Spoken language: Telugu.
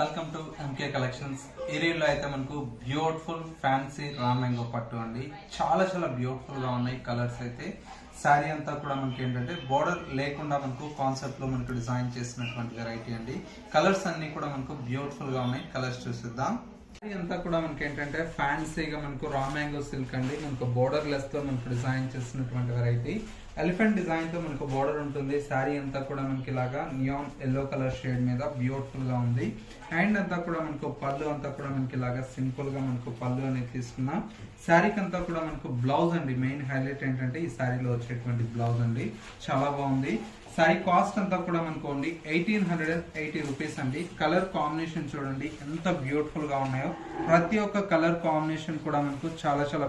Welcome to MK collections. ఈ రీల్లో అయితే మనకు బ్యూటిఫుల్ ఫ్యాన్సీ రామ్యాంగో పట్టు అండి. చాలా చాలా బ్యూటిఫుల్ గా ఉన్నాయి కలర్స్ అయితే. శారీ అంతా కూడా మనకి ఏంటంటే బోర్డర్ లేకుండా మనకు కాన్సెప్ట్ లో మనకు డిజైన్ చేసినటువంటి వెరైటీ అండి. కలర్స్ అన్ని కూడా మనకు బ్యూటిఫుల్ గా ఉన్నాయి. కలర్స్ చూసిద్దాం. శారీ అంతా కూడా మనకి ఏంటంటే ఫ్యాన్సీగా మనకు రామ్యాంగో సిల్క్ అండి. మనకు బోర్డర్ లెస్ తో మనకు డిజైన్ చేసినటువంటి వెరైటీ. ఎలిఫెంట్ డిజైన్ తో మనకు బోర్డర్ ఉంటుంది. శారీ అంతా కూడా మనకి ఇలాగా నియాన్ ఎల్లో కలర్ షేడ్ మీద బ్యూటిఫుల్ గా ఉంది. హ్యాండ్ అంతా కూడా మనకు పళ్ళు అంతా కూడా మనకి ఇలాగా సింపుల్ గా మనకు పళ్ళు అనేది తీసుకున్నాం. శారీకి అంతా కూడా మనకు బ్లౌజ్ అండి. మెయిన్ హైలైట్ ఏంటంటే ఈ శారీలో వచ్చేటువంటి బ్లౌజ్ అండి. చాలా బాగుంది. శారీ కాస్ట్ అంతా కూడా మనకు ఓన్లీ 1880 రూపీస్ అండి. కలర్ కాంబినేషన్ చూడండి ఎంత బ్యూటిఫుల్ గా ఉన్నాయో. ప్రతి ఒక్క కలర్ కాంబినేషన్ కూడా మనకు చాలా చాలా